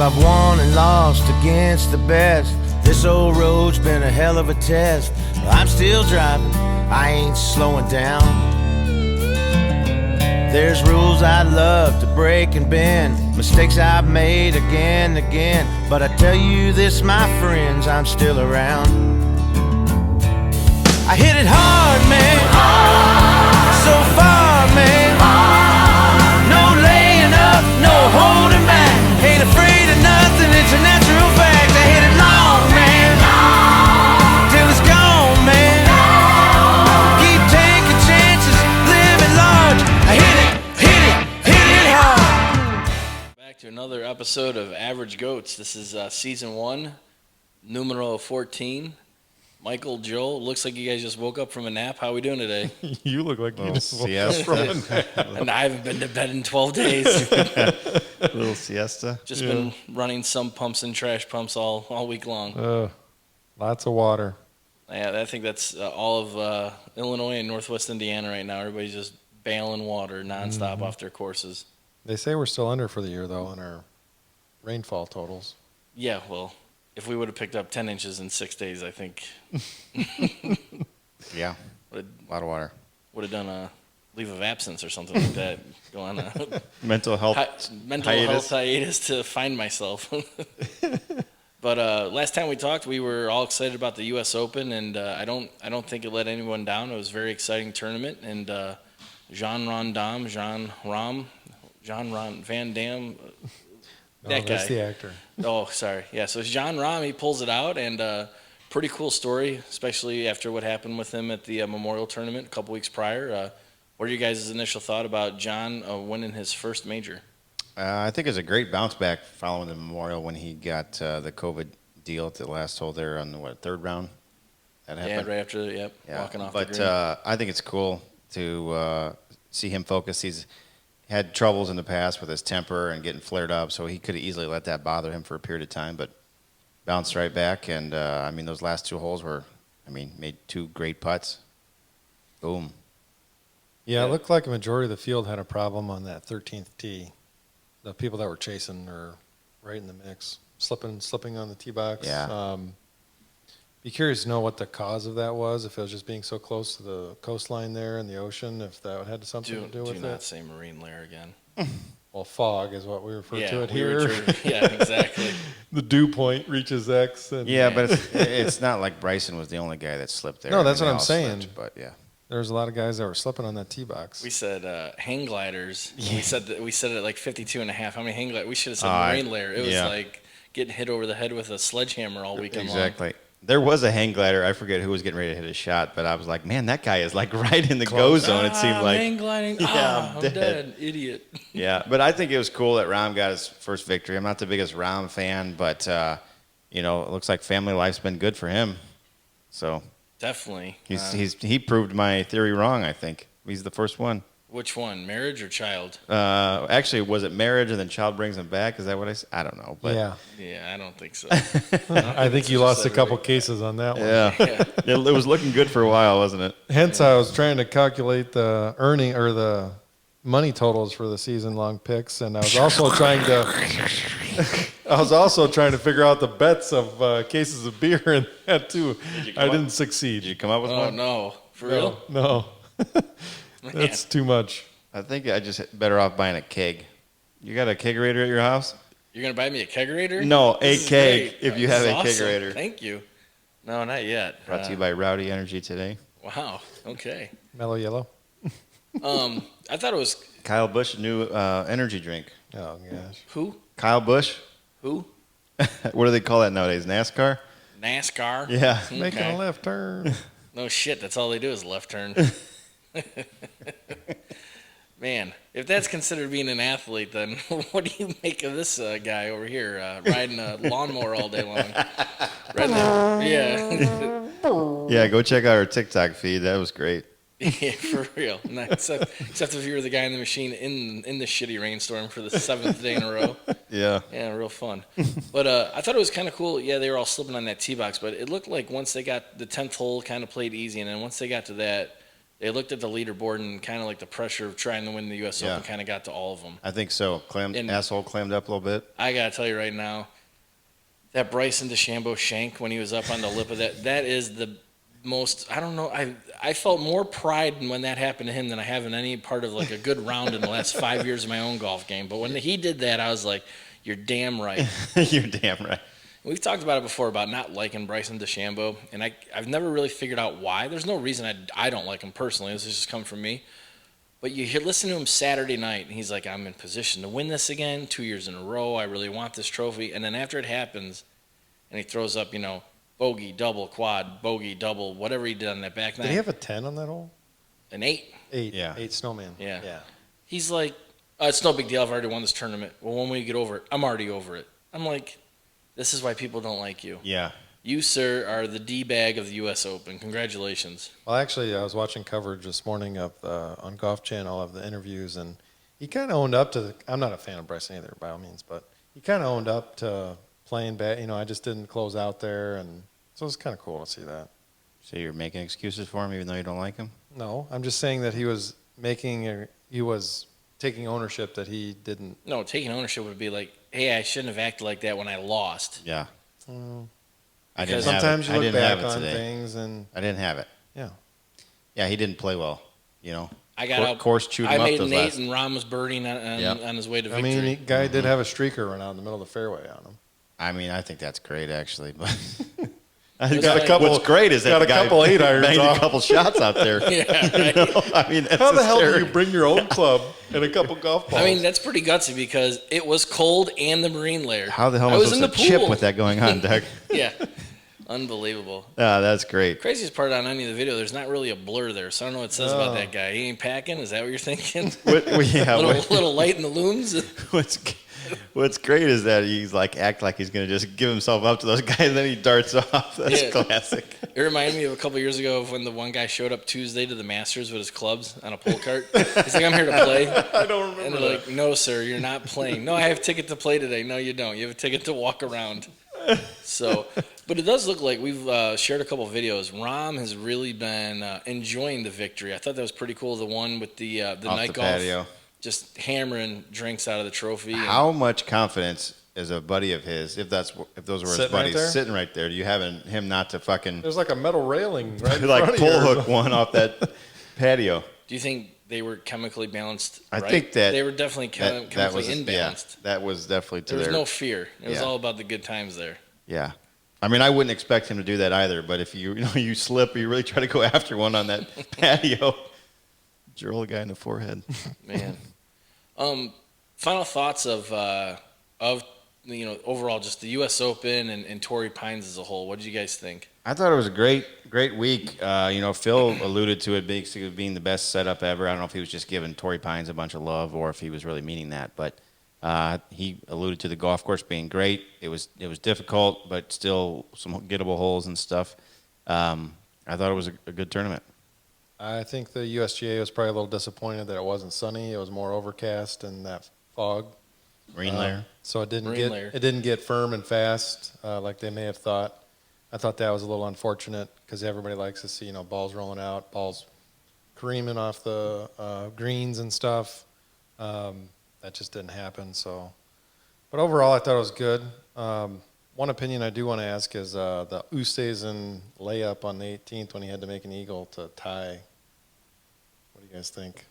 I've won and lost against the best. This old road's been a hell of a test. I'm still driving, I ain't slowing down. There's rules I'd love to break and bend, mistakes I've made again and again. But I tell you this, my friends, I'm still around. I hit it hard, man, so far, man. No laying up, no holding back. Ain't afraid of nothing, it's a natural fact. I hit it long, man, till it's gone, man. Keep taking chances, living large. I hit it hard. Back to another episode of Average Goats. This is season 1, numero 14. Michael, Joel, looks like you guys just woke up from a nap. How are we doing today? You look like you just woke up siesta. from a nap. And I haven't been to bed in 12 days. Little siesta. Just been running some pumps and trash pumps all week long. Lots of water. Yeah, I think that's all of Illinois and Northwest Indiana right now. Everybody's just bailing water nonstop off their courses. They say we're still under for the year, though, in our rainfall totals. Yeah, well, if we would have picked up 10 inches in 6 days, I think Yeah, a lot of water. would have done a leave of absence or something like that. Go on a Mental health. mental health hiatus to find myself. But last time we talked, we were all excited about the U.S. Open, and I don't think it let anyone down. It was a very exciting tournament, and Jan Van Dam. That that's guy. the actor. Oh, sorry. Yeah, so Jon Rahm, he pulls it out, and pretty cool story, especially after what happened with him at the Memorial Tournament a couple weeks prior. What are you guys' initial thought about John winning his first major? I think it's a great bounce back following the Memorial when he got the COVID deal at the last hole there on the third round. That happened. Yeah, right after, walking off the green. But I think it's cool to see him focus. He's had troubles in the past with his temper and getting flared up, so he could have easily let that bother him for a period of time, but bounced right back. And, those last 2 holes made 2 great putts. Boom. Yeah, it looked like a majority of the field had a problem on that 13th tee. The people that were chasing are right in the mix, slipping on the tee box. Yeah. Be curious to know what the cause of that was, if it was just being so close to the coastline there in the ocean, if that had something to do with Do not it. say marine layer again. Well, fog is what we refer to it we here. yeah, exactly. The dew point reaches X. And Yeah, but it's not like Bryson was the only guy that slipped there. No, that's they what I'm all saying. slipped, but yeah. There's a lot of guys that were slipping on that tee box. We said hang gliders. We said it like 52 and a half. How many hang gliders? We should have said marine layer. It was like getting hit over the head with a sledgehammer all weekend long. Exactly. There was a hang glider. I forget who was getting ready to hit a shot, but I was like, man, that guy is like right in the go zone. It seemed like hang gliding. Yeah, I'm dead. Idiot. Yeah, but I think it was cool that Rahm got his first victory. I'm not the biggest Rahm fan, but it looks like family life's been good for him. So Definitely. he proved my theory wrong. I think he's the first one. Which one, marriage or child? Actually, was it marriage and then child brings him back? Is that what I said? I don't know. But Yeah, I don't think so. I think you lost a couple cases on that one. Yeah, it was looking good for a while, wasn't it? Hence, I was trying to calculate the earning or the money totals for the season-long picks, and I was also trying to figure out the bets of cases of beer in that too. I didn't succeed. Did you come up with Oh one? no, for real? No. That's too much. I think I just better off buying a keg. You got a kegerator at your house? You're gonna buy me a kegerator? No, a This is keg great. if you This have is a awesome. kegerator. Thank you. No, not yet. Brought to you by Rowdy Energy today. Wow. Okay. Mellow yellow. I thought it was Kyle Busch new energy drink. Oh gosh. who? Kyle Busch. Who? What do they call that nowadays? NASCAR? NASCAR. Yeah. Making a left turn. No shit. That's all they do is left turn. Man, if that's considered being an athlete, then what do you make of this guy over here riding a lawnmower all day long? Yeah. Yeah, go check out our TikTok feed. That was great. Yeah, for real. No, except if you were the guy in the machine in the shitty rainstorm for the 7th day in a row. Yeah. Yeah, real fun. But I thought it was kind of cool. Yeah, they were all slipping on that tee box, but it looked like once they got the 10th hole kind of played easy, and then once they got to that, They looked at the leaderboard and kind of like the pressure of trying to win the U.S. Yeah. Open kind of got to all of them. I think so. And- Asshole clammed up a little bit. I got to tell you right now, that Bryson DeChambeau shank when he was up on the lip of that is the most, I don't know, I felt more pride when that happened to him than I have in any part of like a good round in the last 5 years of my own golf game. But when he did that, I was like, you're damn right. You're damn right. We've talked about it before about not liking Bryson DeChambeau, and I've never really figured out why. There's no reason I don't like him personally. This has just come from me. But listen to him Saturday night, and he's like, I'm in position to win this again, 2 years in a row. I really want this trophy. And then after it happens, and he throws up, bogey, double, quad, bogey, double, whatever he did on that back nine. Did he have a 10 on that hole? An 8. 8. Yeah. 8 snowman. Yeah. Yeah. He's like, it's no big deal. I've already won this tournament. Well, when we get over it, I'm already over it. I'm like, this is why people don't like you. Yeah. You, sir, are the D-bag of the U.S. Open. Congratulations. Well, actually, I was watching coverage this morning of on Golf Channel of the interviews, and he kind of owned up to I'm not a fan of Bryson either, by all means, but he kind of owned up to playing bad. I just didn't close out there, and so it's kind of cool to see that. So you're making excuses for him even though you don't like him? No, I'm just saying that he was taking ownership that he didn't. No, taking ownership would be like, hey, I shouldn't have acted like that when I lost. Yeah. Well, I didn't sometimes have it. you I look didn't back have it on today. things, and I didn't have it. yeah. Yeah, he didn't play well. I got out. Course chewed I him up made those Nate last. and Rom was birding on his way to I victory. mean, the guy did have a streaker run out in the middle of the fairway on him. I mean, I think that's great actually, but He got a couple- What's great is that got the a guy couple 8 irons banged off. a couple shots out there. yeah, right. I mean, that's How the hell do you hysterical. bring your own club and a couple golf balls? I mean, that's pretty gutsy because it was cold and the marine layer. How the hell I was was in supposed the to chip pool. with that going on, Doug? Yeah, unbelievable. That's great. Craziest part on any of the video, there's not really a blur there, so I don't know what it says about that guy. He ain't packing. Is that what you're thinking? little light in the loons. What's great is that he's like act like he's gonna just give himself up to those guys, and then he darts off. That's Yeah. classic. It reminded me of a couple years ago of when the one guy showed up Tuesday to the Masters with his clubs on a pull cart. He's like, I'm here to play. I don't remember. And they're like, no, sir, you're not playing. No, I have a ticket to play today. No, you don't. You have a ticket to walk around. So, but it does look like we've shared a couple videos. Rom has really been enjoying the victory. I thought that was pretty cool. The one with the Off night the golf, patio. just hammering drinks out of the trophy. and- How much confidence is a buddy of his, if those were his Sitting right buddies, there? sitting right there? Do you have him not to fucking There's like a metal railing right in like front pull of you. hook one off that patio? Do you think they were chemically balanced? I right? think that they were definitely chemically imbalanced. that was definitely to There was their no fear. It was Yeah. all about the good times there. yeah. I mean, I wouldn't expect him to do that either. But if you slip, or you really try to go after one on that patio, drill the guy in the forehead. Man. Final thoughts of overall just the U.S. Open and Torrey Pines as a whole. What did you guys think? I thought it was a great week. Phil alluded to it basically being the best setup ever. I don't know if he was just giving Torrey Pines a bunch of love or if he was really meaning that, but he alluded to the golf course being great. It was difficult, but still some gettable holes and stuff. I thought it was a good tournament. I think the USGA was probably a little disappointed that it wasn't sunny. It was more overcast and that fog. Marine layer. So it didn't Marine layer. get firm and fast like they may have thought. I thought that was a little unfortunate because everybody likes to see balls rolling out, balls careening off the greens and stuff. That just didn't happen. So, but overall, I thought it was good. One opinion I do want to ask is the Oosthuizen layup on the 18th when he had to make an eagle to tie. What do you guys think?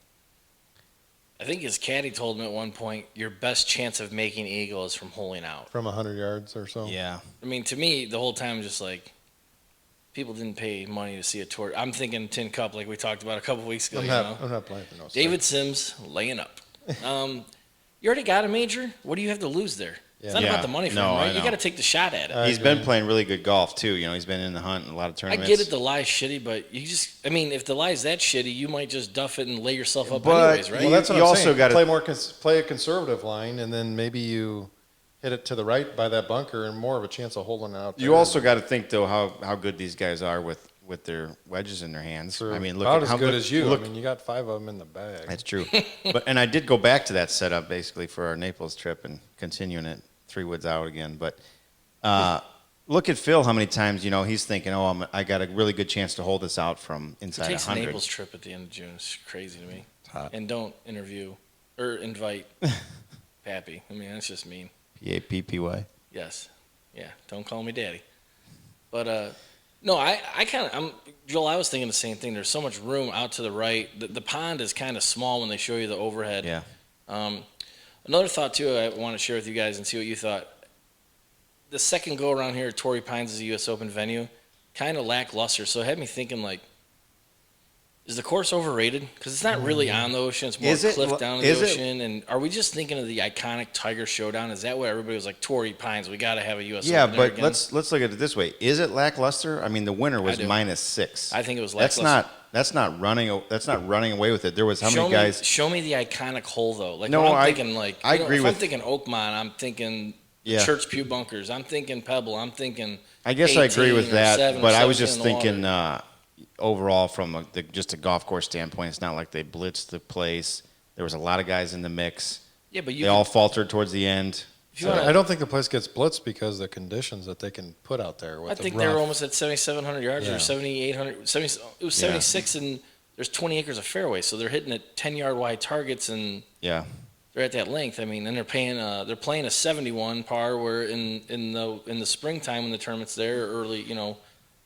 I think his caddy told him at one point, your best chance of making eagle is from holing out. From 100 yards or so? Yeah. I mean, to me, the whole time, just like, people didn't pay money to see a tour. I'm thinking Tin Cup, like we talked about a couple weeks ago. I'm not playing for no David Sims laying up. You already got a major. What do you have to lose there? It's not Yeah. about the money for No, him, I right? You know. got to take the shot at it. I He's agree. been playing really good golf too. He's been in the hunt in a lot of I tournaments. get it, the lie's shitty, but I mean, if the lie's that shitty, you might just duff it and lay yourself up But- anyways, right? Well, that's what You I'm also saying. gotta- Play a conservative line, and then maybe you hit it to the right by that bunker, and more of a chance of holding it out. You there. also got to think though how good these guys are with their wedges in their hands. True. I mean, look about at as how good as you. Look, I mean, you got 5 of them in the bag. that's true. And I did go back to that setup basically for our Naples trip and continuing it 3 woods out again. But look at Phil. How many times he's thinking, "Oh, I got a really good chance to hold this out from Who inside takes a 100." Naples trip at the end of June? It's crazy to me. hot. And don't interview or invite Pappy. I mean, that's just mean. Pappy. Yes. Yeah. Don't call me daddy. But no, Joel, I was thinking the same thing. There's so much room out to the right. The pond is kind of small when they show you the overhead. Yeah. Another thought too, I want to share with you guys and see what you thought. The second go around here at Torrey Pines as a U.S. Open venue, kind of lackluster. So it had me thinking, like, is the course overrated? Because it's not really on the ocean. It's more Is it? cliff down in the Is it? ocean. And are we just thinking of the iconic Tiger Showdown? Is that what everybody was like, Torrey Pines, we got to have a U.S. Yeah, Open there but again? let's look at it this way. Is it lackluster? I mean, the winner was do. -6. I think it was That's lackluster. not running. That's not running away with it. There was how show many guys? Show me the iconic hole, though. Like, No, when I'm I- thinking, like, I you know, agree if with- I'm thinking Oakmont, I'm thinking Yeah. Church Pew Bunkers. I'm thinking Pebble. I'm thinking I guess I agree 18 with or that, 7 or but I was 17 just in the water. thinking overall from just a golf course standpoint. It's not like they blitzed the place. There was a lot of guys in the mix. Yeah, but They all faltered towards the end. if you wanna- I don't think the place gets blitzed because of the conditions that they can put out there. With I the think rough. they were almost at 7,700 yards Yeah. or 7,800. 70, it was 76, and there's 20 acres of fairway, so they're hitting at 10-yard wide targets, and Yeah, they're at that length. I mean, and they're playing a 71 par. Where in the springtime when the tournament's there, early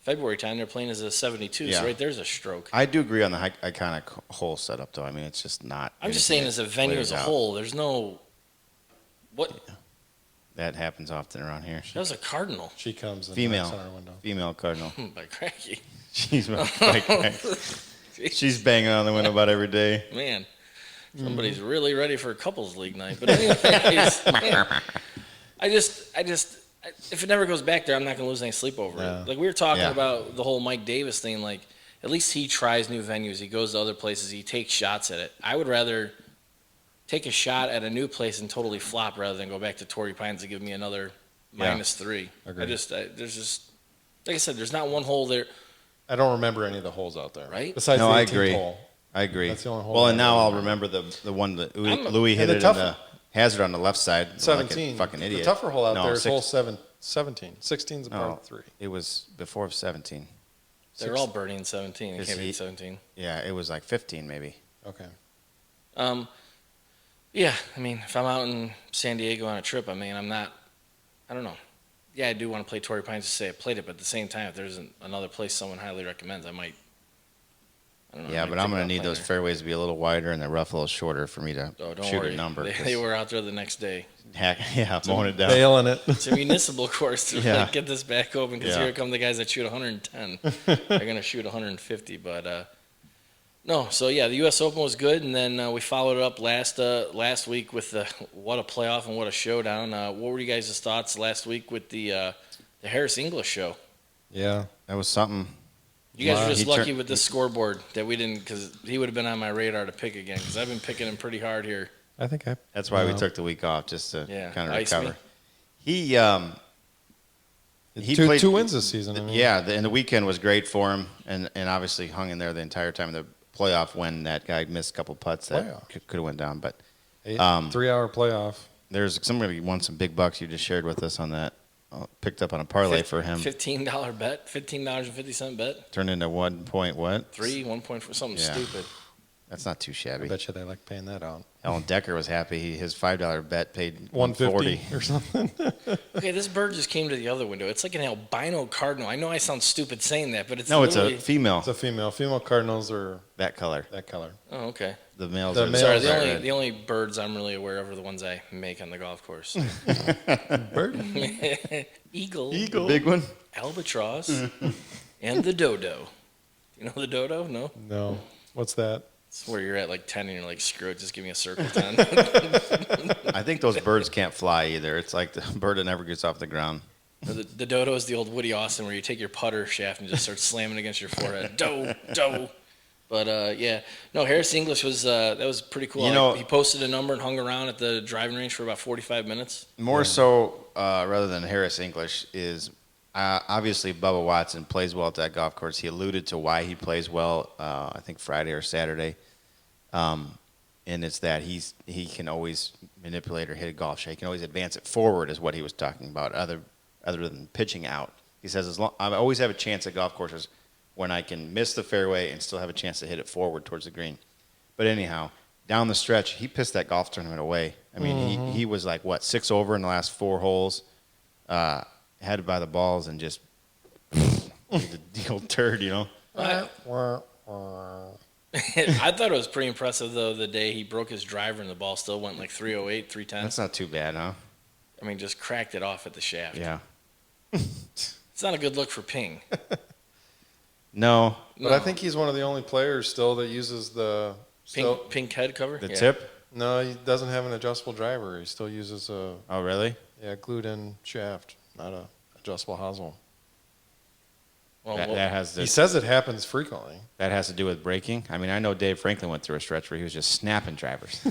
February time, they're playing as a 72. Yeah. So right there's a stroke. I do agree on the iconic hole setup, though. I mean, it's just not. I'm just saying, anything as a venue that as a flares out. whole, there's no. What? That happens often around here. That was a cardinal. She comes and Female. knocks on our window. Female cardinal. By cracky. She's she's banging on the window about every day. Man, somebody's really ready for a couples league night. But anyways, I just, if it never goes back there, I'm not gonna lose any sleep over Yeah. it. Like we were talking Yeah. about the whole Mike Davis thing. Like at least he tries new venues. He goes to other places. He takes shots at it. I would rather take a shot at a new place and totally flop rather than go back to Torrey Pines to give me another Yeah. -3. Agreed. There's just, like I said, there's not one hole there. I don't remember any of the holes out there. Right? Besides No, the I 18th agree. hole. I agree. That's the only hole Well, I and now know. I'll remember the one that I'm- Louis hit and the it in tough- the hazard on the left side. Like 17. a fucking idiot. The tougher hole out No, there is six- hole 17. 16's a par No. 3. It was before 17. They're all birdie in 17. It Is can't be he- 17. Yeah, it was like 15 maybe. Okay. Yeah, I mean, if I'm out in San Diego on a trip, I mean, I don't know. Yeah, I do want to play Torrey Pines to say I played it, but at the same time, if there's another place someone highly recommends, I don't know. Yeah, I might but think I'm going to about need playing those there. fairways to be a little wider and the rough a little shorter for me to Oh, don't shoot worry. a number. They were out there the next day. Yeah, mowing it down. Bailing it. It's a municipal course to Yeah. like, get this back open because Yeah. here come the guys that shoot 110. They're going to shoot 150, but no. So yeah, the U.S. Open was good, and then we followed it up last week with what a playoff and what a showdown. What were you guys' thoughts last week with the Harris English show? Yeah. That was something. You guys Wow. were just He lucky turned- with this scoreboard that we didn't, because he would have been on my radar to pick again, because I've been picking him pretty hard here. I think I. That's why we Wow. took the week off, just to Yeah, kind of ice recover. me. He two, played two wins this season. I mean, Yeah, and the weekend was great for him, and obviously hung in there the entire time. The playoff when that guy missed a couple putts that Playoff. could have went down. But 3-hour playoff. there's somebody won some big bucks. You just shared with us on that. Picked up on a parlay for him. $15 bet, $15.50 bet, Turned into 1 point what? 1.4, something Yeah. stupid. That's not too I shabby. bet you they like paying that out. Alan Decker was happy. His $5 bet paid 150 $140. or something. Okay, this bird just came to the other window. It's like an albino cardinal. I know I sound stupid saying that, but it's No, it's a literally- female. It's a female. Female cardinals are That color. that color. Oh, okay. The males The are males Sorry, are the only red. the only birds I'm really aware of are the ones I make on the golf course. Bird. Eagle, The big one. albatross, and the dodo. You know the dodo? No? No. What's that? It's where you're at like 10 and you're like, screw it, just give me a circle 10. I think those birds can't fly either. It's like the bird that never gets off the ground. The dodo is the old Woody Austin where you take your putter shaft and just start slamming against your forehead. Doe. But yeah, no. Harris English was that was pretty cool. You know- He posted a number and hung around at the driving range for about 45 minutes. More so, rather than Harris English, is obviously Bubba Watson plays well at that golf course. He alluded to why he plays well, I think Friday or Saturday. And it's that he can always manipulate or hit a golf shot. He can always advance it forward, is what he was talking about. rather than pitching out. He says, as long, I always have a chance at golf courses when I can miss the fairway and still have a chance to hit it forward towards the green. But anyhow, down the stretch, he pissed that golf tournament away. I mean, he was like, 6 over in the last 4 holes, headed by the balls and just the old turd, you know. I thought it was pretty impressive, though, the day he broke his driver and the ball still went like 308, 310. That's not too bad, huh? I mean, just cracked it off at the shaft. Yeah. It's not a good look for Ping. No. But I think he's one of the only players still that uses the Pink head cover? The Yeah. tip? No, he doesn't have an adjustable driver. He still uses a Oh, really? glued-in shaft, not a adjustable hosel. Well, That has He to, says it happens frequently. that has to do with braking. I mean, I know Dave Franklin went through a stretch where he was just snapping drivers.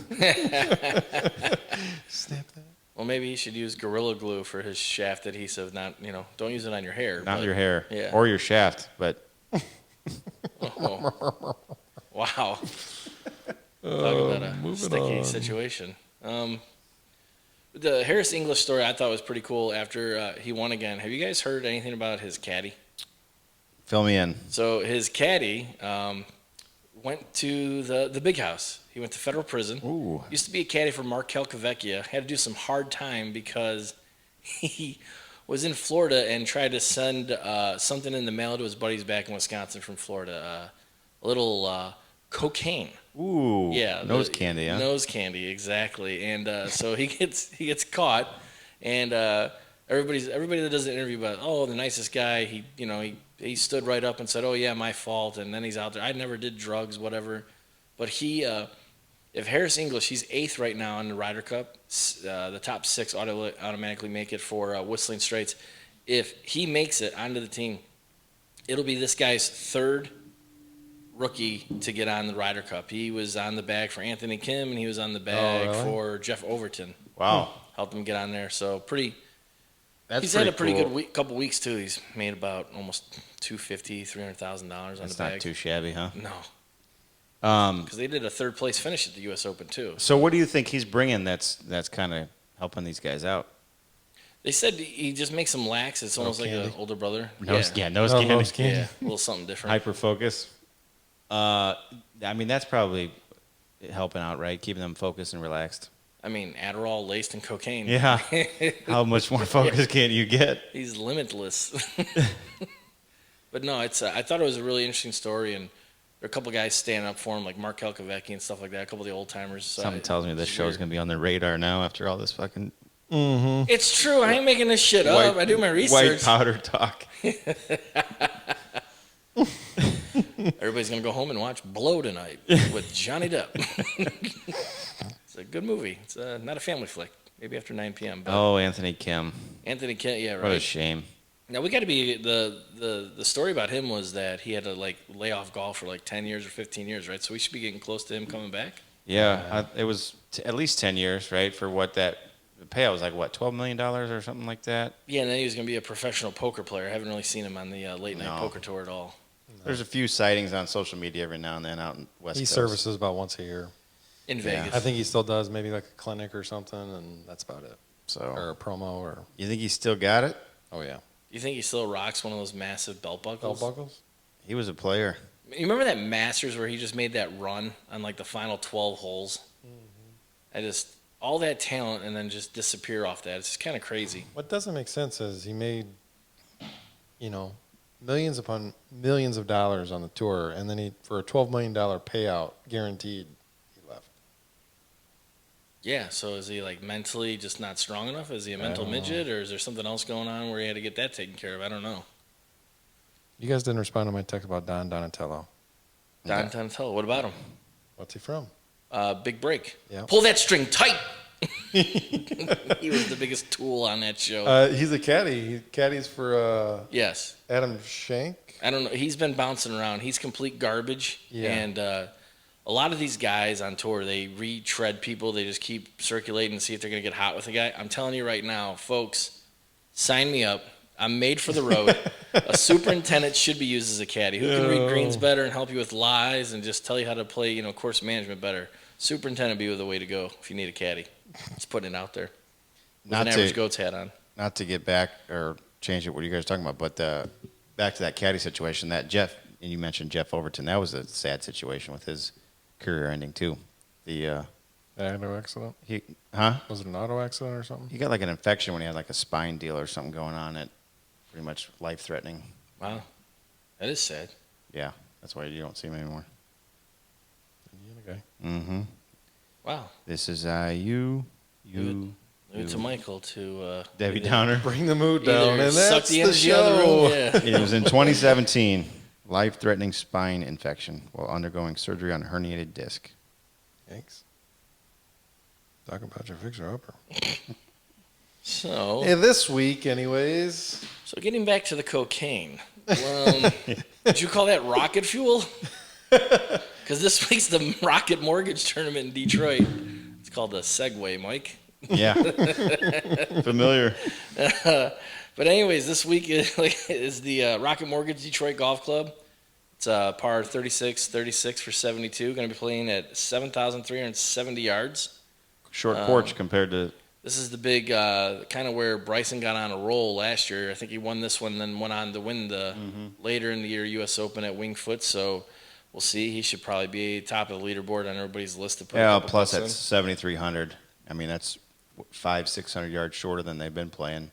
Snap that. well, maybe he should use Gorilla Glue for his shaft adhesive. Not, don't use it on your hair. Not but- your hair Yeah. or your shaft, but Oh. Wow. Talk about a sticky situation. The Harris English story I thought was pretty cool after he won again. Have you guys heard anything about his caddy? fill me in. So his caddy went to the big house. He went to federal prison. Ooh. Used to be a caddy for Mark Calcavecchia. Had to do some hard time because he was in Florida and tried to send something in the mail to his buddies back in Wisconsin from Florida. A little cocaine. Ooh. Yeah, Nose candy, huh? Nose candy, exactly. And so he gets caught, and everybody that does the interview about, the nicest guy. He stood right up and said, "Oh yeah, my fault." And then he's out there. I never did drugs, whatever. But if Harris English, he's 8th right now in the Ryder Cup. The top 6 automatically make it for Whistling Straits. If he makes it onto the team, it'll be this guy's 3rd rookie to get on the Ryder Cup. He was on the bag for Anthony Kim, and he was on the bag really? for Jeff Overton. Wow. Helped him get on there. So That's he's had a pretty cool. good couple weeks too. He's made about almost $250,000-$300,000 on That's the bag. not too shabby, huh? No, Um, because they did a 3rd place finish at the U.S. Open too. so what do you think he's bringing that's kind of helping these guys out? They said he just makes them lax. It's almost like candy. an older brother. Nose yeah. candy. Nose candy. Yeah, a little something different. Hyper focus. I mean, that's probably helping out, right? Keeping them focused and relaxed. I mean, Adderall laced in cocaine. Yeah. How much more focus can you get? He's limitless. But no, I thought it was a really interesting story, and there are a couple guys standing up for him, like Mark Calcavecchi and stuff like that. A couple of the old timers. So Something tells me this it's show's weird. going to be on the radar now after all this fucking It's true. I ain't making this shit white, up. I do my white research. powder talk. Everybody's gonna go home and watch Blow tonight with Johnny Depp. It's a good movie. It's not a family flick. Maybe after 9 p.m. But Oh, Anthony Kim. Anthony Kent, yeah, What a right. shame. Now we got to be the story about him was that he had to lay off golf for 10 years or 15 years, right? So we should be getting close to him coming back. Yeah, it was at least 10 years, right? For what the payout was $12 million or something like that? Yeah, and then he was gonna be a professional poker player. I haven't really seen him on the late night No. poker tour at all. There's a few sightings on social media every now and then out in West He Coast. services about once a year. In Yeah. Vegas. I think he still does maybe like a clinic or something, and that's about it. So, Or a promo, or you think he still got it? oh yeah, You think he still rocks one of those massive belt buckles? belt buckles. He was a player. You remember that Masters where he just made that run on the final 12 holes? All that talent and then just disappear off that. It's just kind of crazy. What doesn't make sense is he made, millions upon millions of dollars on the tour, and then for a $12 million payout guaranteed, he left. Yeah, so is he mentally just not strong enough? Is he a mental don't know. midget, or is there something else going on where he had to get that taken care of? I don't know. You guys didn't respond to my text about Don Donatello. Don Donatello, what about him? What's he from? Big break. Yeah. Pull that string tight. He was the biggest tool on that show. He's a caddy. He caddies for Yes. Adam Shank. I don't know. He's been bouncing around. He's complete garbage. Yeah. And a lot of these guys on tour, they retread people. They just keep circulating and see if they're going to get hot with a guy. I'm telling you right now, folks, sign me up. I'm made for the road. A superintendent should be used as a caddy who can read greens better and help you with lies and just tell you how to play, course management better. Superintendent be the way to go if you need a caddy. Just putting it out there. With Not an average to, goat's hat on. not to get back or change it. What are you guys talking about? But back to that caddy situation, that Jeff, and you mentioned Jeff Overton. That was a sad situation with his career ending too. The Auto accident? he Was it an auto accident or something? he got like an infection when he had like a spine deal or something going on. That pretty much life threatening. Wow, that is sad. Yeah, that's why you don't see him anymore. Okay. Mm-hmm. Wow. This is you. Leave it to Michael to Debbie either- Downer. Bring the mood either down, and suck that's the the energy out of the room. show. Yeah. It was in 2017. Life-threatening spine infection while undergoing surgery on herniated disc. Thanks. Talk about your fixer-upper. So, Hey, this week, anyways. so getting back to the cocaine. Did you call that rocket fuel? Because this week's the Rocket Mortgage Tournament in Detroit. It's called the Segway, Mike. Yeah. Familiar. But anyways, this week is the Rocket Mortgage Detroit Golf Club. It's par 36 for 72. Going to be playing at 7,370 yards. Short porch compared to. This is the big kind of where Bryson got on a roll last year. I think he won this one, then went on to win the later in the year U.S. Open at Winged Foot. So we'll see. He should probably be top of the leaderboard on everybody's list to put. Yeah, a couple plus bucks that's 7,300. I mean, that's 500-600 yards shorter than they've been playing.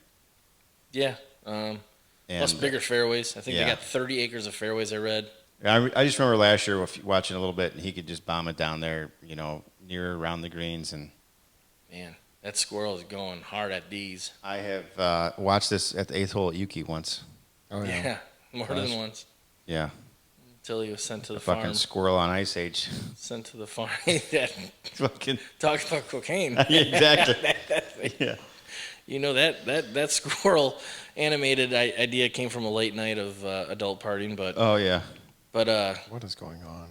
Yeah. And Plus bigger fairways. I think they yeah. got 30 acres of fairways. I read. I just remember last year watching a little bit, and he could just bomb it down there, near around the greens. And Man, that squirrel is going hard at D's. I have watched this at the 8th hole at Yuki once. Oh, yeah. Yeah, more Gosh. than once. Yeah, Until he was sent to the fucking farm. squirrel on Ice Age. Sent to the farm. That Fucking talks about cocaine. exactly. Yeah. You know that squirrel animated idea came from a late night of adult partying, Oh yeah. but What is going on?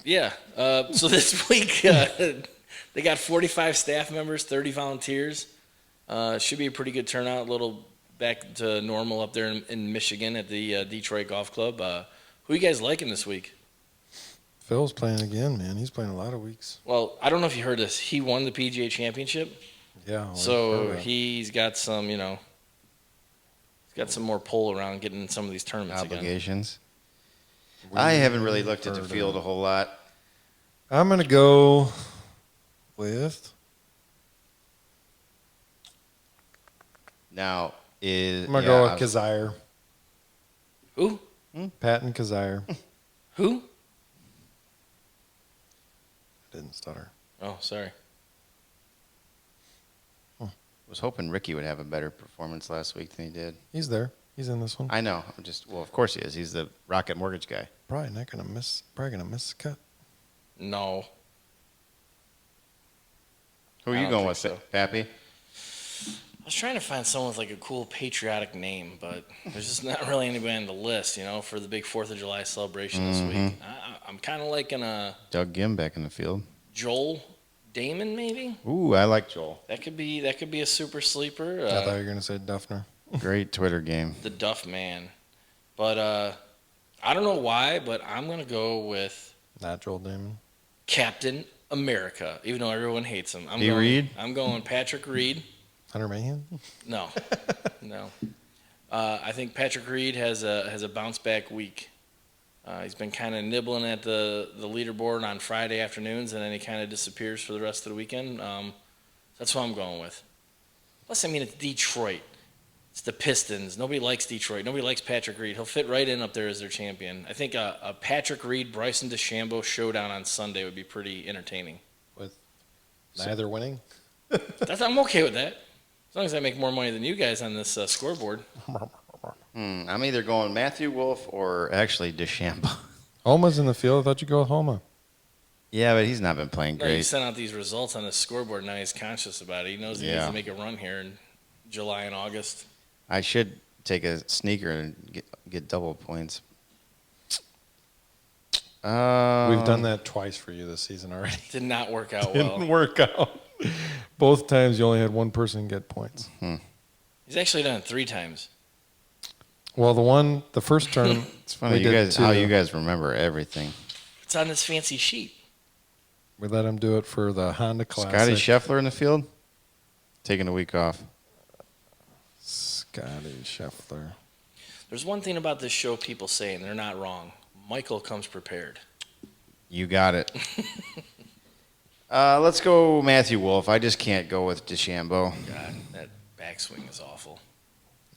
yeah. So this week they got 45 staff members, 30 volunteers. Should be a pretty good turnout. A little back to normal up there in Michigan at the Detroit Golf Club. Who you guys liking this week? Phil's playing again, man. He's playing a lot of weeks. Well, I don't know if you heard this. He won the PGA Championship. Yeah. well, So heard that. he's got some, he's got some more pull around getting in some of these tournaments again. Obligations. I haven't really looked at the field a whole lot. I'm going to go with. Now I'm going to go with Kazire. Who? Patton Kazire. Who? Didn't stutter. Oh, sorry. was hoping Ricky would have a better performance last week than he did. He's there. He's in this one. I know. Well, of course he is. He's the Rocket Mortgage guy. Probably not going to miss. Probably going to miss the cut. No. Who are I you don't going think with, so. Pappy? I was trying to find someone with like a cool patriotic name, but there's just not really anybody on the list, for the big 4th of July celebration this week. I'm kind of liking Doug Gim back in the field. Joel Damon, maybe. Ooh, I like Joel. That could be a super sleeper. I thought you were going to say Duffner. Great Twitter game. The Duff Man. But I don't know why, but I'm gonna go with Not Joel Damon. Captain America, even though everyone hates him. Reed? I'm going Patrick Reed. Hunter Mahan? No, no. I think Patrick Reed has a bounce back week. He's been kind of nibbling at the leaderboard on Friday afternoons, and then he kind of disappears for the rest of the weekend. That's what I'm going with. Plus, I mean, it's Detroit. It's the Pistons. Nobody likes Detroit. Nobody likes Patrick Reed. He'll fit right in up there as their champion. I think a Patrick Reed, Bryson DeChambeau showdown on Sunday would be pretty entertaining. With neither winning? I'm okay with that. As long as I make more money than you guys on this scoreboard. I'm either going Matthew Wolf or actually DeChambeau. Homa's in the field. I thought you'd go with Homa. Yeah, but he's not been playing No, he great. sent out these results on the scoreboard. Now he's conscious about it. He knows he needs Yeah. to make a run here in July and August. I should take a sneaker and get double points. We've done that twice for you this season already. Did not work out Didn't well. work out. Both times you only had one person get points. He's actually done it 3 times. Well, the first term, It's funny we you did guys how two. you guys remember everything. It's on this fancy sheet. We let him do it for the Honda Classic. Scotty Scheffler in the field, taking a week off. Scotty Scheffler. There's one thing about this show people say, and they're not wrong. Michael comes prepared. You got it. Let's go Matthew Wolf. I just can't go with DeChambeau. God, that backswing is awful.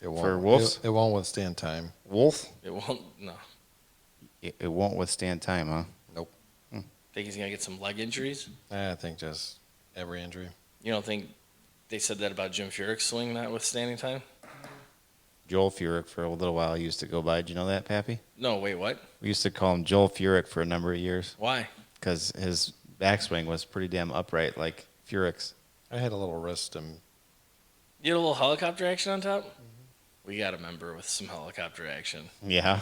It won't, For Wolves? It won't withstand time. Wolf? It won't. No. It won't withstand time, huh? Think he's gonna get some leg injuries? I think just every injury. You don't think they said that about Jim Furyk's swing not withstanding time? Joel Furyk for a little while used to go by. Did you know that, Pappy? No. Wait. What? We used to call him Joel Furyk for a number of years Why? because his backswing was pretty damn upright, like Furyk's. I had a little wrist and You had a little helicopter action on top. We got a member with some helicopter action. Yeah.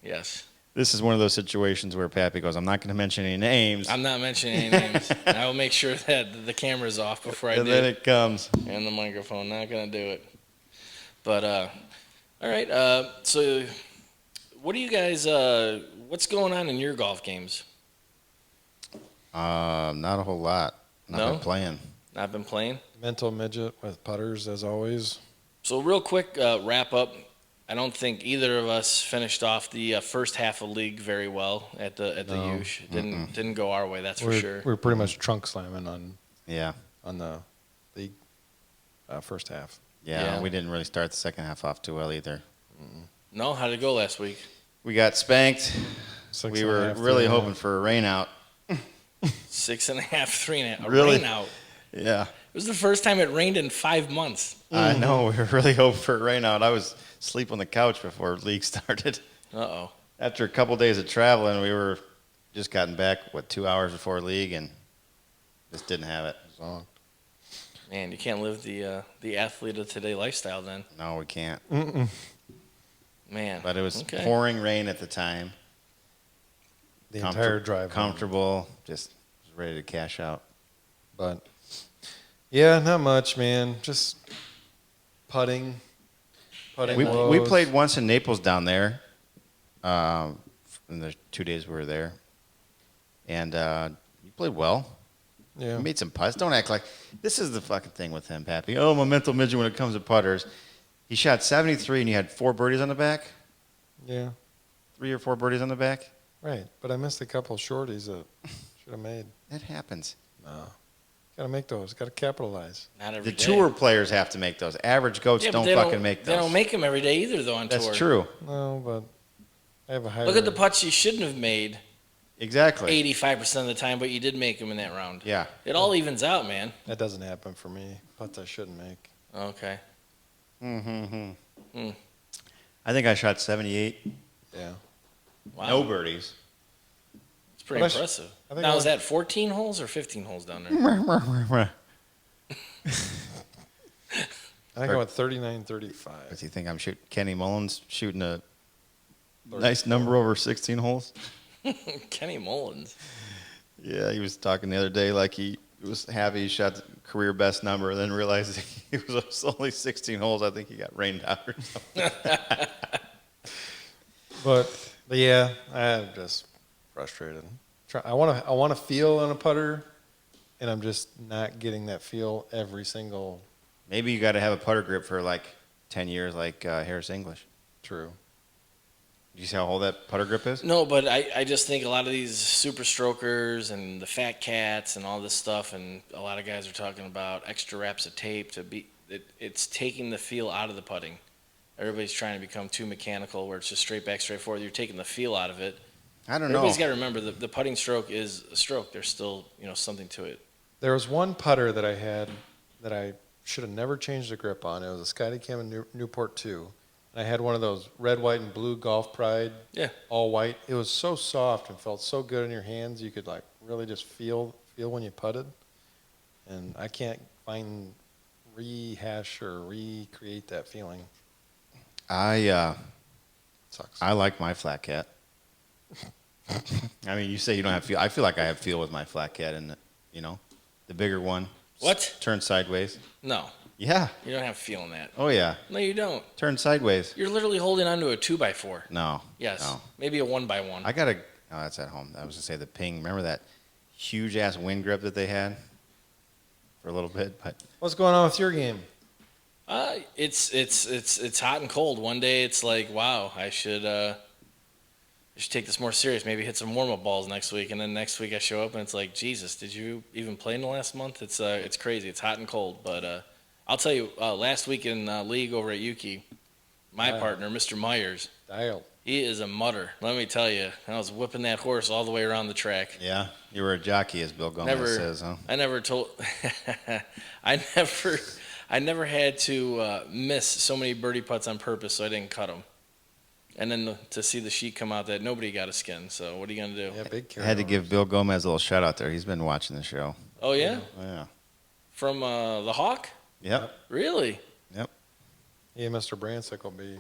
Yes. This is one of those situations where Pappy goes, I'm not going to mention any names. I'm not mentioning any names. I will make sure that the camera's off before I and do. then it comes. And the microphone. Not gonna do it. But all right. So, what do you guys? What's going on in your golf games? Not a whole lot. Not No? been playing. Not been playing. mental midget with putters as always. So real quick wrap up. I don't think either of us finished off the first half of league very well at the No. Ush. Didn't go our way. That's for we're, sure. We're pretty much trunk slamming on Yeah. the league first half. Yeah. Yeah. We didn't really start the second half off too well either. No, how did it go last week? We got spanked. Six We and a were half, really 3.5. hoping for a rain out. 6.5, 3.5. A Really? rain out. Yeah. It was the first time it rained in 5 months. I know. We were really hoping for a rain out. I was asleep on the couch before league started. Uh-oh. After a couple days of traveling, we were just gotten back, 2 hours before league, and just didn't have it. So, Man, you can't live the athlete of today lifestyle then. No, we can't. Man. But it was Okay. pouring rain at the time. the entire drive. home. Comfortable, just ready to cash out. But yeah, not much, man. Just putting. We woes. played once in Naples down there, in the 2 days we were there, and you played well. Yeah. You made some putts. Don't act like this is the fucking thing with him, Pappy. Oh, my mental midget when it comes to putters. He shot 73 and you had 4 birdies on the back, Yeah. 3 or 4 birdies on the back. Right. But I missed a couple of shorties that should have made. That happens. No. Got to make those. Got to capitalize. Not every The day. tour players have to make those. Average goats Yeah, but don't they fucking make They those. don't make them every day either, though, on That's tour. true. No, but I have a higher. Look at the putts you shouldn't have made Exactly. 85% of the time, but you did make them in that round. Yeah. It all evens out, man. That doesn't happen for me. Putts I shouldn't make. Okay. Mm-hmm. Hmm. I think I shot 78. Yeah. Wow. No birdies. It's pretty But impressive. I think Now, I- is that 14 holes or 15 holes down there? I think I went 39, 35. Does he think I'm shooting? Kenny Mullins shooting a nice number over 16 holes? Kenny Mullins. Yeah, he was talking the other day like he was happy he shot the career best number, then realized it was only 16 holes. I think he got rained out or something. But yeah, I'm just frustrated. I want to feel on a putter, and I'm just not getting that feel every single Maybe you got to have a putter grip for like 10 years, like Harris English. true. Do you see how old that putter grip is? No, but I just think a lot of these super strokers and the fat cats and all this stuff, and a lot of guys are talking about extra wraps of tape to be. It's taking the feel out of the putting. Everybody's trying to become too mechanical, where it's just straight back, straight forward. You're taking the feel out of it. I don't know. Everybody's got to remember the putting stroke is a stroke. There's still something to it. There was one putter that I had that I should have never changed the grip on. It was a Scotty Cameron Newport 2. And I had one of those red, white, and blue Golf Pride, Yeah. all white. It was so soft and felt so good in your hands. You could like really just feel when you putted. And I can't rehash or recreate that feeling. I Sucks. like my flat cat. I mean, you say you don't have feel. I feel like I have feel with my flat cat, and the bigger one. What? Turn sideways. No, Yeah. you don't have feeling that. Oh yeah. No, you don't. Turn sideways. You're literally holding onto a 2x4. No. Yes. No. Maybe a 1x1. I gotta. Oh, that's at home. I was gonna say the Ping. Remember that huge ass wind grip that they had for a little bit, but What's going on with your game? It's hot and cold. One day it's like, wow, I should take this more serious. Maybe hit some warm up balls next week, and then next week I show up and it's like, Jesus, did you even play in the last month? It's crazy. It's hot and cold. But I'll tell you, last week in league over at Yuki, my partner, Mr. Myers, Dialed. he is a mutter. Let me tell you, I was whipping that horse all the way around the track. Yeah, you were a jockey, as Bill Gomez says, huh? I never told. I never had to miss so many birdie putts on purpose, so I didn't cut them. And then to see the sheet come out that nobody got a skin. So what are you gonna do? Yeah, big I had to carryovers. give Bill Gomez a little shout out there. He's been watching the show. Oh yeah, Yeah. from the Hawk. Yep. Really, He and Mr. Bransick will be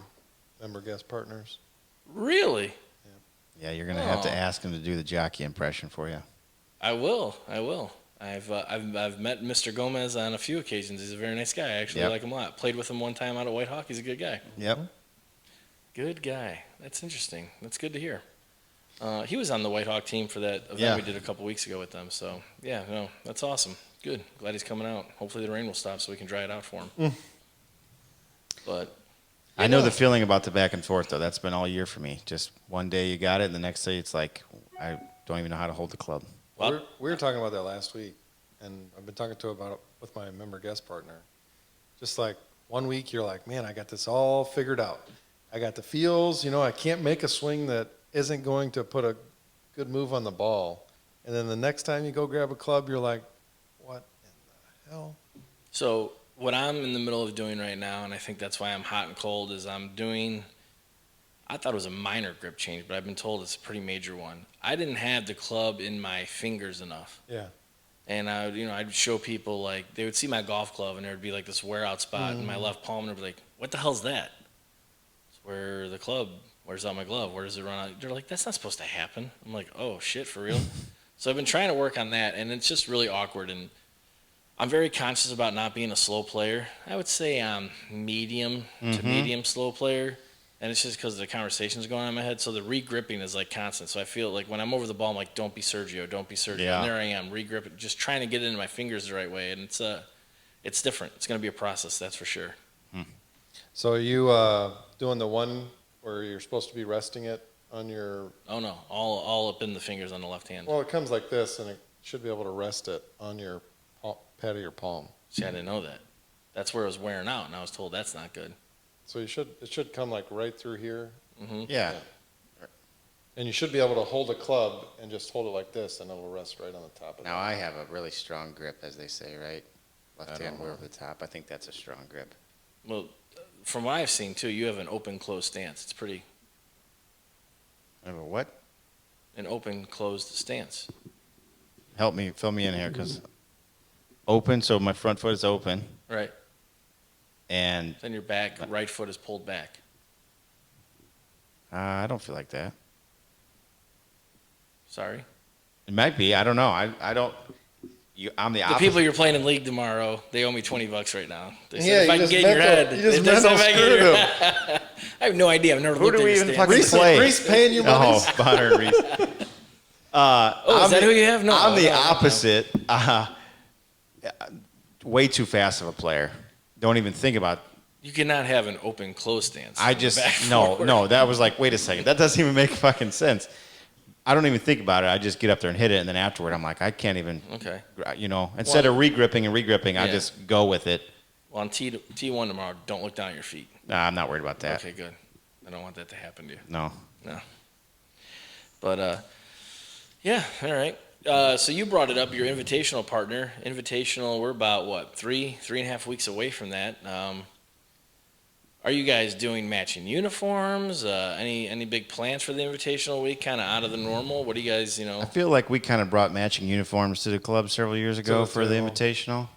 member guest partners. really. Yeah, you're gonna have to Oh. ask him to do the jockey impression for you. I will. I've met Mr. Gomez on a few occasions. He's a very nice guy. I actually Yep. like him a lot. Played with him one time out at White Hawk. He's a good guy. Yep. Good guy. That's interesting. That's good to hear. He was on the White Hawk team for that event Yeah. we did a couple weeks ago with them. So yeah, no, that's awesome. Good. Glad he's coming out. Hopefully the rain will stop so we can dry it out for him. But I know the feeling about the back and forth though. That's been all year for me. Just one day you got it, and the next day it's like I don't even know how to hold the club. Well- We were talking about that last week, and I've been talking to about it with my member guest partner. Just like 1 week, you're like, man, I got this all figured out. I got the feels. I can't make a swing that isn't going to put a good move on the ball. And then the next time you go grab a club, you're like, what in the hell? So what I'm in the middle of doing right now, and I think that's why I'm hot and cold, is I thought it was a minor grip change, but I've been told it's a pretty major one. I didn't have the club in my fingers enough. Yeah. And I'd show people, like, they would see my golf glove and there would be like this wear out spot in my left palm, and they'd be like, what the hell's that? It's where the club wears out my glove. Where does it run out? They're like, that's not supposed to happen. I'm like, oh shit, for real? So I've been trying to work on that, and it's just really awkward. And I'm very conscious about not being a slow player. I would say I'm medium to medium slow player. And it's just because the conversation's going on in my head. So the re-gripping is like constant. So I feel like when I'm over the ball, I'm like, don't be Sergio, don't be Sergio. Yeah. And there I am, re-gripping, just trying to get it into my fingers the right way. And it's different. It's going to be a process, that's for sure. So are you doing the one where you're supposed to be resting it on your, Oh, no, all up in the fingers on the left hand. well, it comes like this, and it should be able to rest it on your pad of your palm. See, I didn't know that. That's where it was wearing out, and I was told that's not good. So it should come like right through here, Yeah. and you should be able to hold a club and just hold it like this, and it'll rest right on the top of Now I have a really strong grip, as they say, right? Left hand know. we're over the top. I think that's a strong grip. Well, from what I've seen, too, you have an open-closed stance. It's pretty I have a what? an open-closed stance. Help me, fill me in here, because open, so my front foot is open, Right. and Then your right foot is pulled back. I don't feel like that. Sorry. It might be. I don't know. I don't. I'm the The opposite. people you're playing in league tomorrow, they owe me $20 right now. They said Yeah, if you I can just get in your mental- head. you just If they said mental if I can get in your screwed head. I have no idea. I've never Who looked do at we your even stance. fucking play? Reese paying you money? Oh, Bonner Reese. Oh, is that who you have? No. I'm the no, no. opposite. Way too fast of a player. Don't even think about. You cannot have an open closed stance. I Back just forward. no. That was like, wait a second. That doesn't even make fucking sense. I don't even think about it. I just get up there and hit it, and then afterward, I'm like, I can't even. Okay. Instead of regripping and regripping, I Yeah. just go with it. Well, on T1 tomorrow, don't look down at your feet. Nah, I'm not worried about that. Okay, good. I don't want that to happen to you. No. But yeah, all right. So you brought it up, your invitational partner. Invitational, we're about what, 3.5 weeks away from that. Are you guys doing matching uniforms? Any big plans for the invitational week? Kind of out of the normal. What do you guys, I feel like we kind of brought matching uniforms to the club several years ago the for the table. invitational.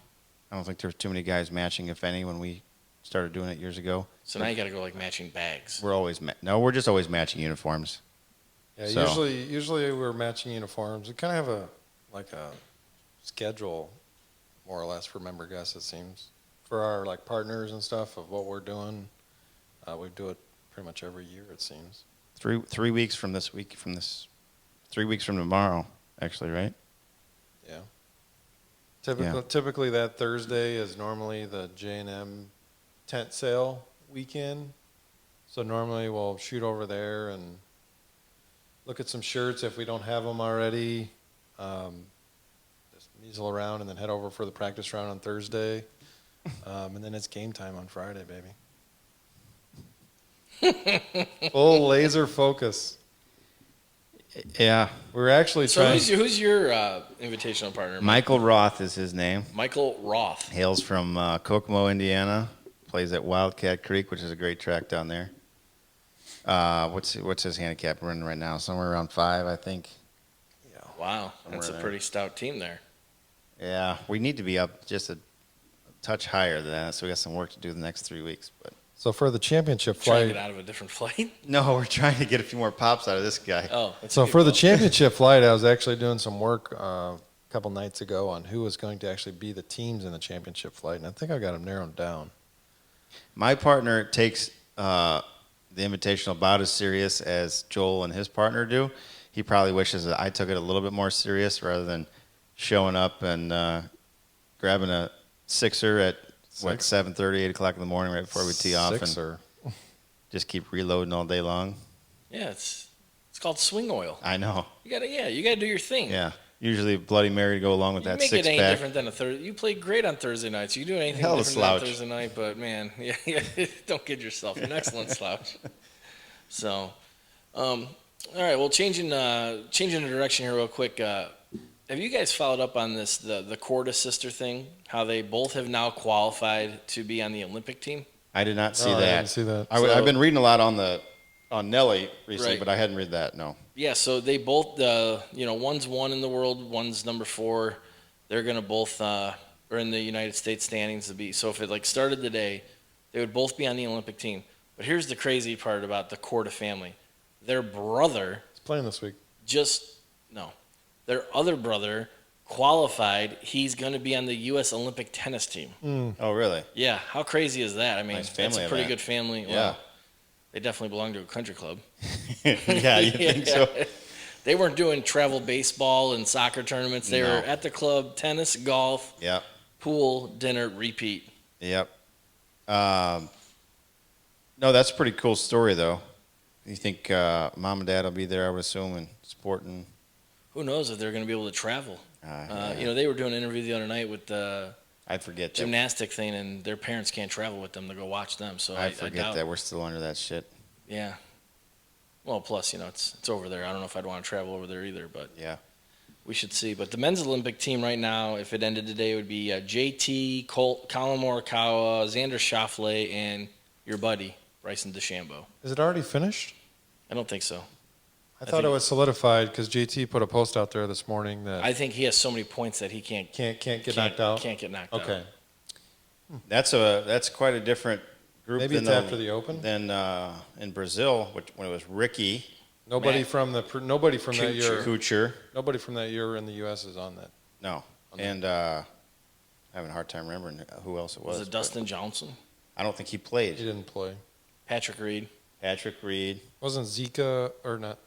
I don't think there was too many guys matching, if any, when we started doing it years ago. So now you got to go like matching bags. We're just always matching uniforms. Yeah, So- usually we're matching uniforms. We kind of have a schedule, more or less, for member guests, it seems, for our like partners and stuff of what we're doing. We do it pretty much every year, it seems. 3 weeks from this week, 3 weeks from tomorrow, actually, right? Yeah. Typically that Thursday is normally the J&M tent sale weekend. So normally we'll shoot over there and look at some shirts if we don't have them already. Just measle around and then head over for the practice round on Thursday. And then it's game time on Friday, baby. Full laser focus. Yeah. We're actually So trying. who's your invitational partner? Michael Roth is his name. Michael Roth. Hails from Kokomo, Indiana. Plays at Wildcat Creek, which is a great track down there. What's his handicap running right now? Somewhere around 5, I think. Wow, that's a there. pretty stout team there. Yeah, we need to be up just a touch higher than that, so we got some work to do the next 3 weeks. But So for the championship Trying to flight, get out of a different flight. no, we're trying to get a few more pops out of this guy. Oh, that's a so good for the call. championship flight, I was actually doing some work a couple nights ago on who was going to actually be the teams in the championship flight, and I think I got them narrowed down. My partner takes the Invitational about as serious as Joel and his partner do. He probably wishes that I took it a little bit more serious rather than showing up and grabbing a sixer at, what, 7:30, 8 o'clock in the morning right before we tee off and Sixer. just keep reloading all day long. Yeah, it's called swing oil. I know. You gotta do your thing. Yeah. Usually Bloody Mary to go along with You that make it any six-pack. different than a Thursday. You play great on Thursday nights. You do anything Hell of a different than slouch. Thursday night, but man, yeah, don't kid yourself. You're an excellent slouch. So, all right. Well, changing the direction here real quick. Have you guys followed up on this the Korda sister thing? How they both have now qualified to be on the Olympic team? I did not see Oh, I that. didn't see that. So- I've been reading a lot on Nelly recently, Right. but I hadn't read that. No. Yeah, so they both, one's 1 in the world, one's number 4. They're going to both, are in the United States standings to be. So if it started today, they would both be on the Olympic team. But here's the crazy part about the Korda family. Their brother It's playing this week. their other brother qualified. He's going to be on the U.S. Olympic tennis team. Oh, really? Yeah, how crazy is that? I mean, Nice that's family a pretty event. good family. Yeah. Well, they definitely belong to a country club. Yeah, you think so? They weren't doing travel baseball and soccer tournaments. They No. were at the club, tennis, golf, Yep. pool, dinner, repeat. Yep. No, that's a pretty cool story, though. You think mom and dad will be there, I would assume, and supporting? Who knows if they're going to be able to travel? Yeah. They were doing an interview the other night with the I forget that. gymnastic thing, and their parents can't travel with them to go watch them. So I I forget doubt, that we're still under that shit. Yeah. Well, plus, it's over there. I don't know if I'd want to travel over there either, but Yeah. we should see. But the men's Olympic team right now, if it ended today, would be JT, Colin Morikawa, Xander Schauffele, and your buddy, Bryson DeChambeau. Is it already finished? I don't think so. I thought think- it was solidified because JT put a post out there this morning that I think he has so many points that he can't can't get knocked out. Can't get knocked out. Okay, That's quite a different group maybe than it's after the Open. than in Brazil, when it was Ricky Nobody Matt- from that year. Kuchar. Nobody from that year in the U.S. is on that. No. On that. And I'm having a hard time remembering who else it was. Was it Dustin Johnson? but I don't think he He played. didn't play. Patrick Reed? Patrick Reed. Wasn't Zika or not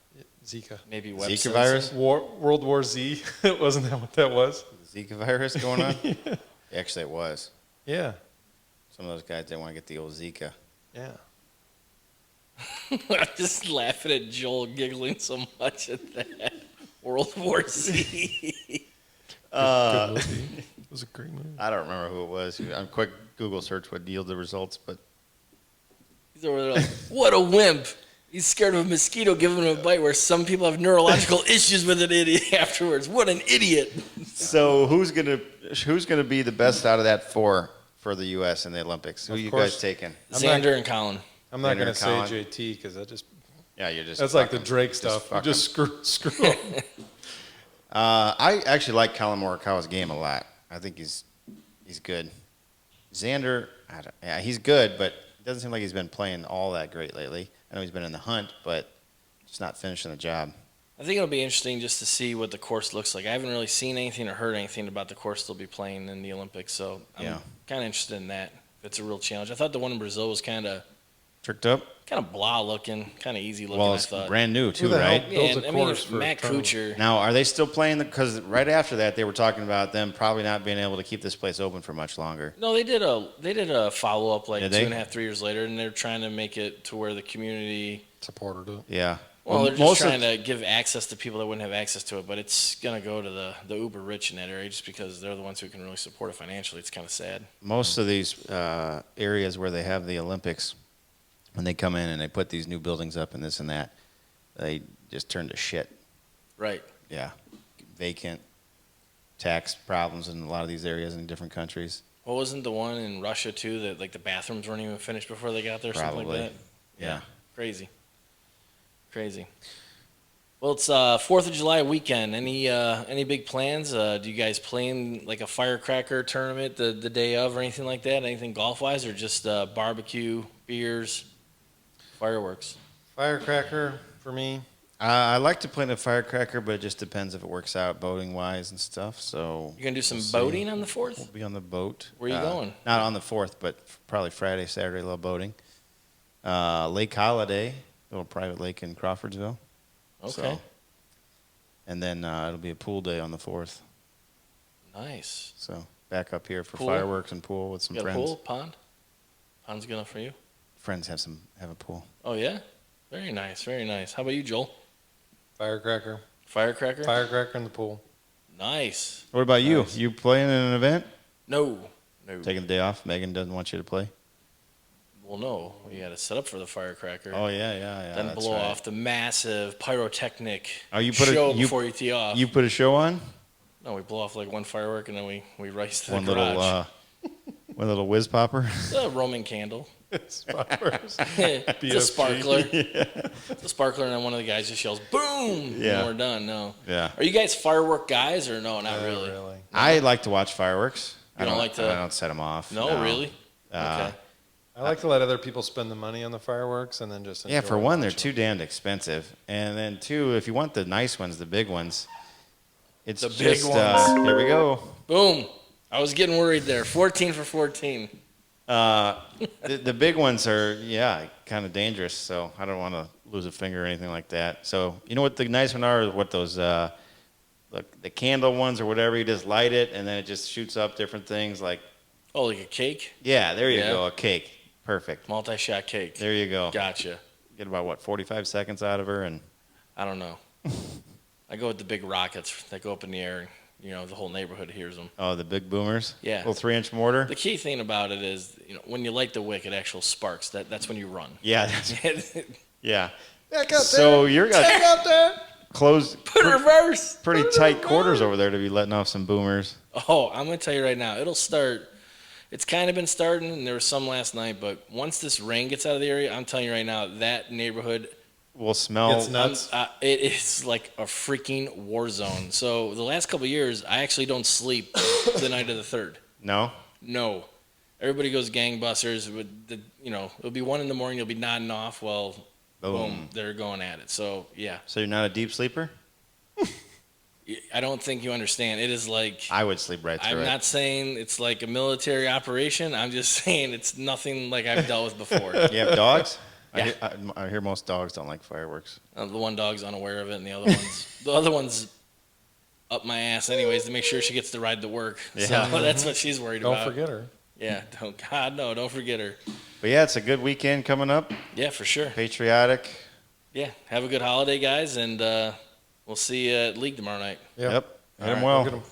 Zika? Maybe Webb Zika Simpson? virus? World War Z. Wasn't that what that was? Zika virus going on? Actually, it was. Yeah, Some of those guys didn't want to get the old Zika. yeah. I'm just laughing at Joel giggling so much at that. World War Z. Good movie. It was a great movie. I don't remember who it was. I'm quick Google search would yield the results, but He's over there like, what a wimp. He's scared of a mosquito giving him a bite where some people have neurological issues with an idiot afterwards. What an idiot. so who's gonna be the best out of that four for the U.S. in the Olympics? Who Of you course. guys taking? I'm not- Xander and Colin. I'm not Xander going to say Collin. JT because that's Yeah, you're just. like the fucking- Drake just stuff. fucking- Just screw up. I actually like Colin Morikawa's game a lot. I think he's good. Xander, he's good, but it doesn't seem like he's been playing all that great lately. I know he's been in the hunt, but just not finishing the job. I think it'll be interesting just to see what the course looks like. I haven't really seen anything or heard anything about the course they'll be playing in the Olympics, so I'm Yeah. kind of interested in that. If it's a real challenge. I thought the one in Brazil was kind of Tricked up. Kind of blah looking, kind of easy looking. Well, I it's thought. brand new too, Who the hell right? Yeah, builds and a I mean, course if for Matt tournament? Kuchar. Now, are they still playing because right after that they were talking about them probably not being able to keep this place open for much longer. No, they did a follow up like Did 2.5, 3 years later, and they're trying to make it to where the community. Supported it. Yeah. Well, they're just most trying of, to give access to people that wouldn't have access to it, but it's gonna go to the uber rich in that area just because they're the ones who can really support it financially. It's kind of sad. most of these areas where they have the Olympics, when they come in and they put these new buildings up and this and that, they just turn to shit. Right. Yeah. Vacant, tax problems in a lot of these areas in different countries. What wasn't the one in Russia too that like the bathrooms weren't even finished before they got there? Something Probably. like that. Yeah. Crazy. Well, it's 4th of July weekend. Any big plans? Do you guys plan like a firecracker tournament the day of or anything like that? Anything golf wise or just barbecue, beers, fireworks? Firecracker for me. I like to plan a firecracker, but it just depends if it works out boating wise and stuff. So You're gonna do some we'll see. boating on the 4th? We'll be on the boat. Where you going? Not on the 4th, but probably Friday, Saturday, a little boating. Lake Holiday, little private lake in Crawfordsville. Okay. So, and then it'll be a pool day on the 4th. Nice. So back up here for Pool? fireworks and pool with some You got friends. a pool? Pond? Pond's good enough for you? Friends have a pool. Oh yeah? Very nice, very nice. How about you, Joel? Firecracker. Firecracker? Firecracker in the pool. Nice. What about you? Nice. You playing in an event? No. Taking the day off? Megan doesn't want you to play? Well, no. You got to set up for the firecracker. Oh, yeah. Then that's blow right. off the massive pyrotechnic Oh, you put show you before you tee off. You put a show on? No, we blow off like one firework and then we race to One the little, garage. one little whiz popper? The Roman candle. Sparklers. It's a sparkler. It's a sparkler, and then one of the guys just yells, boom! Yeah. And we're done. No. Yeah. Are you guys firework guys or no? Not really. Really. I like to watch fireworks. You don't like to- I don't set them off. No, really? Uh, Okay. I like to let other people spend the money on the fireworks and then just Yeah, enjoy for one, they're watching too damned expensive, and then two, if you want the nice ones, the big ones, it's The big just ones. here we go. Boom! I was getting worried there. 14 for 14. The big ones are kind of dangerous, so I don't want to lose a finger or anything like that. So you know what the nice ones are? What those the candle ones or whatever? You just light it and then it just shoots up different things. Like Oh, like a cake? there you Yeah. go, a cake, perfect. Multi-shot cake. There you go. Gotcha. Get about 45 seconds out of her, and I don't know. I go with the big rockets that go up in the air. You know, the whole neighborhood hears them. the big boomers. Yeah. Little 3-inch mortar. The key thing about it is, when you light the wick, it actually sparks. That's when you run. Yeah, yeah. Back out So there. you're Back got out there. closed Put it reverse. pretty tight quarters over there to be letting off some boomers. Oh, I'm going to tell you right now, it'll start. It's kind of been starting, and there was some last night, but once this rain gets out of the area, I'm telling you right now, that neighborhood, Will smell. It's nuts. it is like a freaking war zone. So the last couple of years, I actually don't sleep the night of the 3rd. No. No. Everybody goes gangbusters. It'll be 1 a.m, you'll be nodding off. Well, boom, they're going at it. So, yeah. So you're not a deep sleeper? I don't think you understand. It is like, I would sleep right through I'm it. not saying it's like a military operation. I'm just saying it's nothing like I've dealt with before. You have dogs? Yeah. I hear most dogs don't like fireworks. The one dog's unaware of it, and the other one's up my ass anyways to make sure she gets to ride to work. Yeah. So that's what she's worried Don't about. forget her. Yeah, don't forget her. But yeah, it's a good weekend coming up. Yeah, for sure. Patriotic. Yeah, have a good holiday, guys, and we'll see you at League tomorrow night. Yep. Hit 'em All right. well. Look at 'em.